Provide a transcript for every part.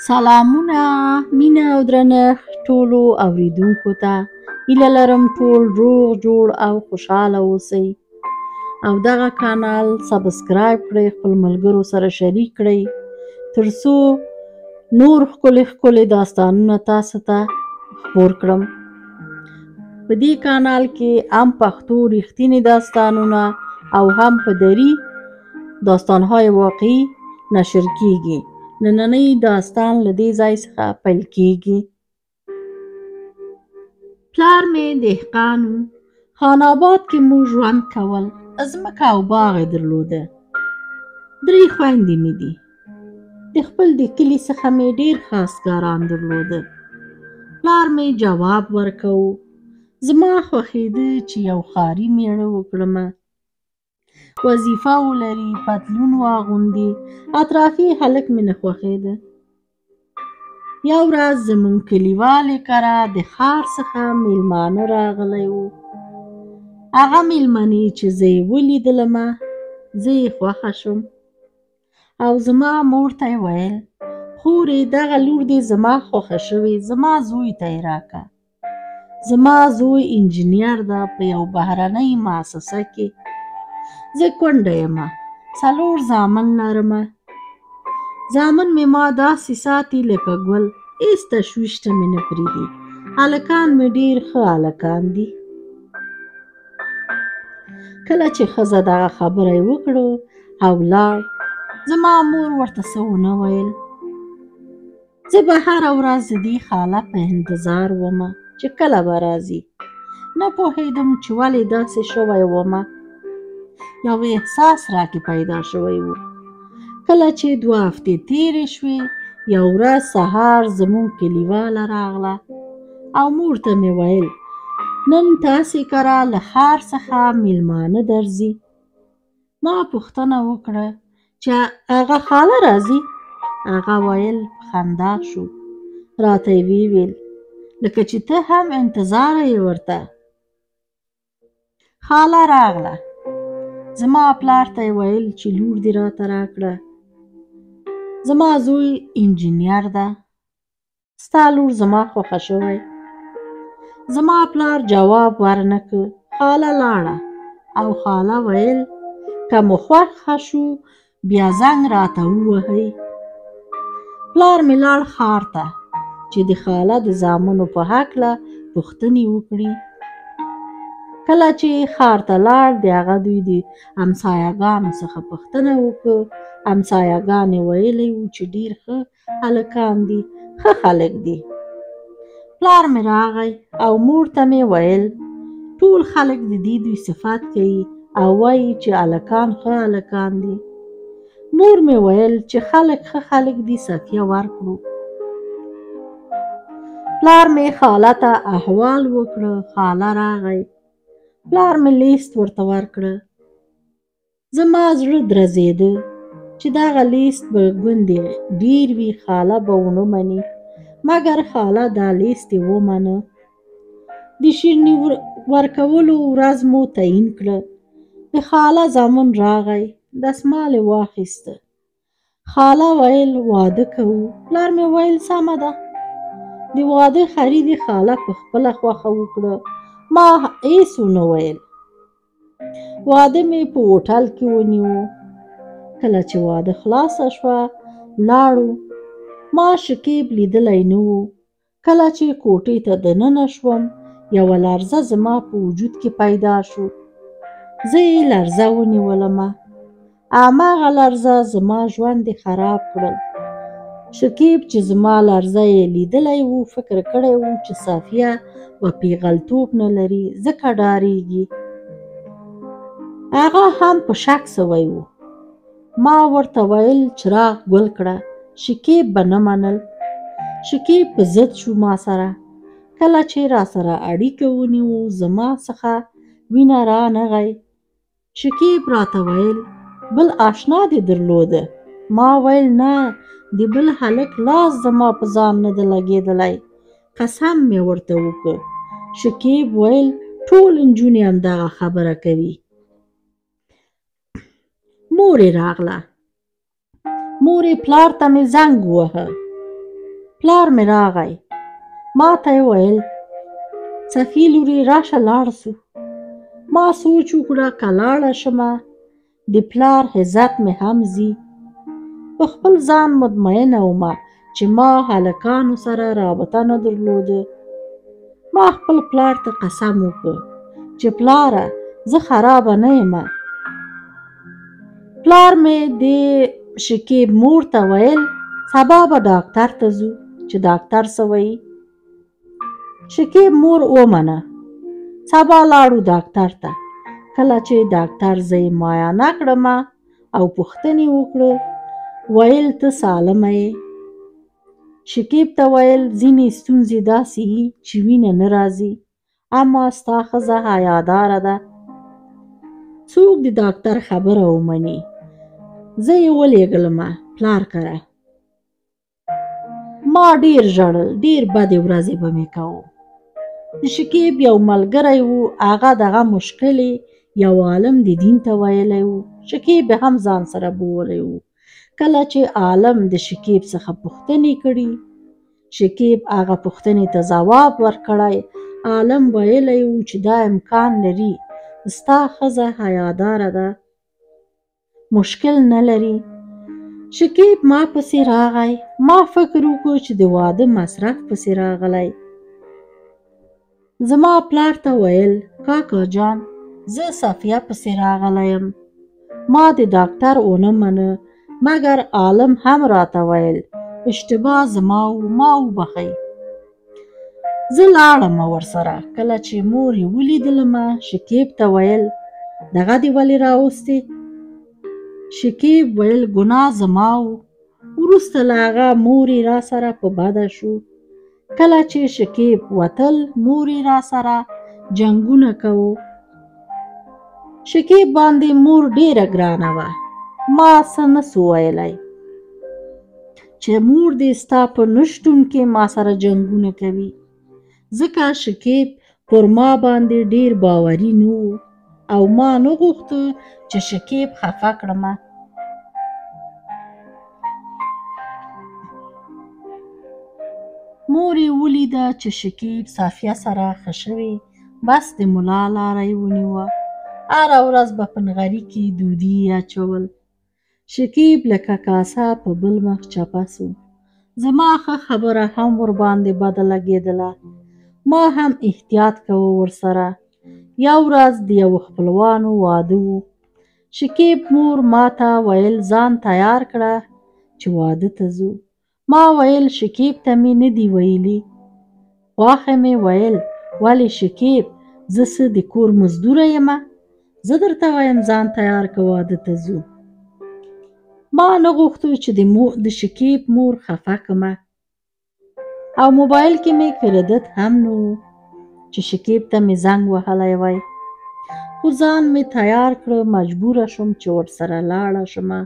سلامونه، مینه او درنښت ټولو اوریدونکو ته. هیله لرم ټول روغ جوړ او خوشحاله اوسئ او دغه کانال سبسکرایب کړئ، خپل ملګرو سره شریک کړئ ترڅو نور ښکلي داستانونه تاسو ته خپور کړم. په دې کانال کې هم پښتو ریښتیني داستانونه او هم په دری داستانهای واقعي نشر کیږي. نننی داستان له دې ځای څخه پیل کیږي. پلار مې دهقان و. خان آباد کې مو ژوند کول. ځمکه او باغ یې درلوده. 3 خویندې مې دي. د خپل د کلي څخه مې ډېر خاصګاران درلوده. پلار مې جواب ورکوه. زما خوښېده چې یو ښاري مېړه وکړمه. وظیفه ولري، پتلون واغوندي. اطرافي هلک مې نه خوښېده. یو ورځ زموږ کلیوالې کره د ښار څخه میلمانه راغلی و. هغه میلمنې چې زه یې ولیدلمه زه یې خوښه شوم او زما مور ته یې ویل خورې دغه لور دې زما خوښه شوې، زما زوی ته یې راکړه. زما زوی انجینر ده په یو بهرنۍ مؤسسه کې. زه کونډه یمه، 4 زامن لرمه. زامن مې ما داسې ساتي لکه ګل، هېڅ تشویش ته مې نه پرېږدي. هلکان مې ډېر ښه هلکان دي. کله چې ښځه دغه خبره یې وکړه او لاړ، زما مور ورته څه ونه ویل. زه به هره ورځ د دې خاله په انتظار ومه چې کله به راځي. نه پوهېدم چې ولې داسې شوی ومه. یو احساس راکې پیدا شوی و. کله چې 2 هفتې تېرې شوې، یو ورځ سهار زموږ کلیواله راغله او مور ته مې ویل نن تاسې کره له ښار څخه میلمانه درځي. ما پوښتنه وکړه چې هغه خاله راځي؟ هغه ویل په خندا شو. راته یې وویل لکه چې ته هم انتظاره یې ورته. خاله راغله. زما پلار ته یې ویل چې لور دې راته راکړه. زما زوی انجینر ده. ستا لور زما خوښه شوی. زما پلار جواب ورنکړ. خاله لاړه او خاله ویل که مو خوښه شو بیا زنګ راته ووهئ. پلار مې لاړ ښار ته چې د خاله د زامنو په هکله پوښتنې وکړي. کله چې ښار ته لاړ د هغه دوی د همسایه‌ګانو څخه پوښتنه وکړه. همسایه‌ګانې ویلي وو چې ډېر ښه هلکان دي، ښه خلک دي. پلار مې راغی او مور ته مې ویل ټول خلک د دې دوی صفت کوي او وایي چې هلکان ښه هلکان دي. مور مې ویل چې خلک ښه خلک دي، صفیه ورکړو. پلار مې خاله ته احوال وکړه. خاله راغی. پلار مې لیست ورته ورکړه. زما زړه درزېده چې دغه لیست به ګوندې ډېر وي، خاله به ونه مني. مګر خاله دا لیست یې ومنه. د شیرني ورکولو ورځ مو تعیین کړه. د خاله زامن راغی. دستمال یې واخیسته. خاله ویل واده کوو. پلار مې ویل سمه ده. د واده خرید یې خاله په خپله خوښه وکړه. ما هېڅ ونه ویل. واده مې په هوټل کې ونیو. کله چې واده خلاصه شوه لاړو. ما شکیب لیدلی نه و. کله چې کوټې ته دننه شوم یوه لرزه زما په وجود کې پیدا شو. زه یې لرزه ونیولمه. هماغه لرزه زما ژوند یې خراب کړل. شکیب چې زما لرزه یې لیدلی و فکر کړی و چې صفیه به پیغلتوب نه لري ځکه ډارېږي. هغه هم په شک سوی و. ما ورته ویل چراغ ګل کړه. شکیب به نه منل. شکیب په ضد شو ما سره. کله چې را سره اړیکه ونیو زما څخه وینه را نغی. شکیب راته ویل بل آشنا دې درلوده؟ ما ویل نه، د بل هلک لاس زما په ځان نه ده لګېدلی. قسم مې ورته وکړ. شکیب ویل ټول نجونې همدغه خبره کوي. مور یې راغله. مور یې پلار ته مې زنګ ووهه. پلار مې راغی، ما ته یې ویل صفي لورې راشه لاړ سو. ما سوچ وکړه که لاړه شمه د پلار عزت مې هم ځي. په خپل ځان مطمئنه ومه چې ما هلکانو سره رابطه نه درلوده. ما خپل پلار ته قسم وکړ چې پلاره زه خرابه نه یمه. پلار مې د شکیب مور ته ویل سبا به ډاکټر ته ځو چې ډاکټر څه وایي. شکیب مور ومنه. سبا لاړو ډاکټر ته. کله چې ډاکټر زه یې معاینه کړمه او پوښتنې وکړه ویل ته سالمه یې. شکیب ته ویل ځینې ستونزې داسې دي چې وینه نه راځي، اما ستا ښځه حیاداره ده. څوک د ډاکټر خبره ومني. زه یې ولېږلمه پلار کره. ما ډېر ژړل، ډېر بدې ورځې به مې کوو. د شکیب یو ملګری و، هغه دغه مشکل یو عالم د دین ته ویلی و. شکیب هم ځان سره بولی و. کله چې عالم د شکیب څخه پوښتنې کړي، شکیب هغه پوښتنې ته ځواب ورکړی. عالم ویلی و چې دا امکان لري، ستا ښځه حیاداره ده، مشکل نه لري. شکیب ما پسې راغی. ما فکر وکړ چې د واده مصرف پسې راغلی. زما پلار ته ویل کاکا جان زه صفیه پسې راغلی یم. ما د ډاکټر ونه منه، مګر عالم هم راته ویل اشتباه زما و، ما وبخئ. زه لاړم ورسره. کله چې مور یې ولیدلمه شکیب ته ویل دغه دې ولې راوستې؟ شکیب ویل ګناه زما و. وروسته له هغه مور یې را سره په بده شو. کله چې شکیب وتل مور یې را سره جنګونه کوو. شکیب باندې مور ډیره ګرانه وه. ما څه نه سو ویلی چې مور دې ستا په نشتون کې ما سره جنګونه کوي، ځکه شکیب پر ما باندې ډیر باوري نه و او ما نه غوښته چې شکیب خفه کړمه. مور یې ولیده چې شکیب صافیه سره ښه شوی، بس د ملا لاره یې ونیوه. هره ورځ به په نغري کې دودي اچول. شکیب لکه کاسه په بل مخ چپه سو. زما ښه خبره هم ورباندې بده لګېدله. ما هم احتیاط کوه ورسره. یو ورځ د یو خپلوانو واده و. شکیب مور ما ته ویل ځان تیار کړه چې واده ته ځو. ما ویل شکیب ته مې نه دي ویلي. خواښې مې ویل ولې شکیب زه څه د کور مزدوره یمه؟ زه درته وایم ځان تیار که واده ته ځو. ما نه غوښتو چې د شکیب مور خفه کړمه او موبایل کې مې کریډټ هم نه و چې شکیب ته مې زنګ وهلی وای. خو ځان مې تیار کړه، مجبوره شوم چې ورسره لاړه شمه.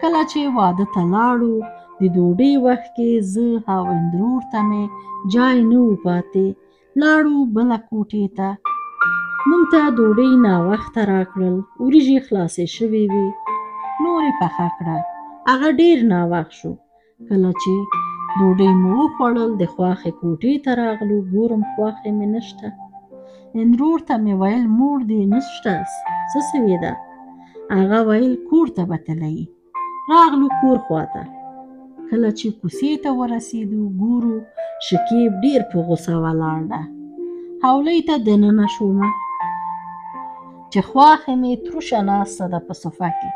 کله چې واده ته لاړو د ډوډۍ وخت کې زه او اندرور ته مې جای نه و پاتې. لاړو بله کوټې ته. موږ ته ډوډۍ ناوخته راکړل. وریجې خلاصې شوې وې. نور یې پخه کړه. هغه ډېر ناوخت شو. کله چې ډوډۍ مو وخوړل د خواښې کوټې ته راغلو. ګورم خواښې مې نشته. اندرور ته مې ویل مور دې نشته، څه سوې ده؟ هغه ویل کور ته به تللی. راغلو کور خواته. کله چې کوڅې ته ورسېدو ګورو شکیب ډېر په غوسه ولاړ ده. هولۍ ته دننه شومه چې خواښې مې تروشه ناسته ده په صفه کې.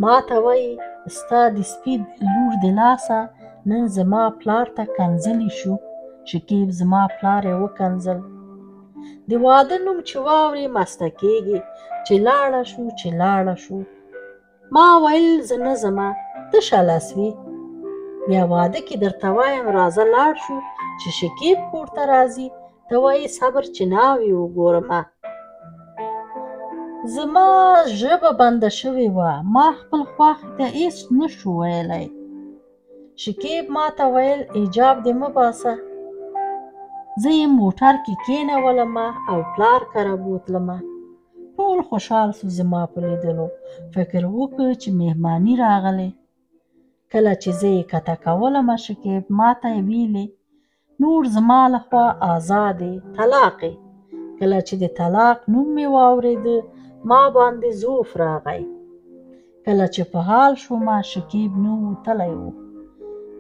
ما ته وایي ستا د سپي لور د لاسه نن زما پلار ته کنځلی شو. شکیب زما پلار یې وکنځل. د واده نوم چې واورې مسته کېږي چې لاړه شو چې لاړه شو. ما ویل زه نه ځمه، ته شله سوې. بیا واده کې درته وایم راځه لاړ شو چې شکیب کور ته راځي. ته وایې صبر چې ناوې وګورمه. زما ژبه بنده شوې وه. ما خپل خواښې ته هېڅ نه شو ویلی. شکیب ما ته ویل حجاب دې مه باسه. زه یې موټر کې کېنولمه او پلار کره بوتلمه. ټول خوشحال سو زما په لیدلو. فکر وکړ چې مهماني راغلی. کله چې زه یې کته کولمه شکیب ماته یې ویلې نور زما لخوا آزادې طلاقې. کله چې د طلاق نوم مې واورېده ما باندې زوف راغی. کله چې په حال شومه شکیب نه و تلی و.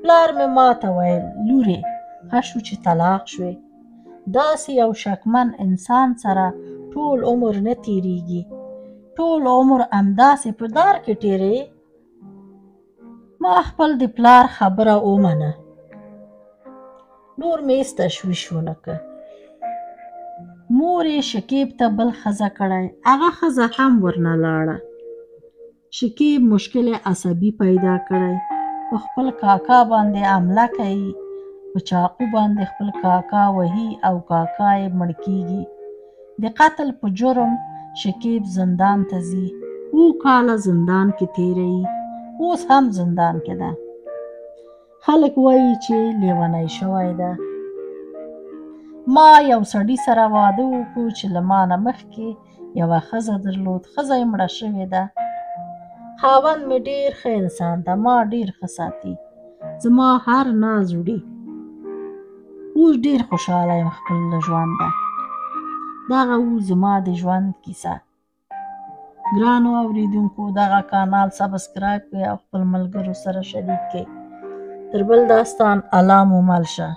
پلار مې ماته ویل لورې ښه شو چې طلاق شوې. داسې یو شکمن انسان سره ټول عمر نه تیریږي. ټول عمر همداسې په دار کې تیری. ما خپل د پلار خبره ومنه. نور مې هېڅ تشویش ونه کړ. مور یې شکیب ته بل ښځه کړی. هغه ښځه هم ورنه لاړه. شکیب مشکل عصبي پیدا کړی. په خپل کاکا باندې حمله کوي. په چاقو باندې خپل کاکا وهي او کاکا یې مړ کیږي. د قتل په جرم شکیب زندان ته ځي. 7 کاله زندان کې تیروي. اوس هم زندان کې ده. خلک وایي چې لیونی شوی ده. ما یو سړي سره واده وکړو چې له ما نه مخکې یوه ښځه درلود. ښځه یې مړه شوې ده. خاوند مې ډېر ښه انسان ده. ما ډېر ښه ساتي. زما هر ناز وړي. اوس ډېر خوشحاله یم خپل له ژونده. دغه و زما د ژوند کیسه. ګرانو اوریدونکو دغه کانال سبسکرایب کړئ او خپل ملګرو سره شریک کړئ. تر بل داستان الله مو مل شه.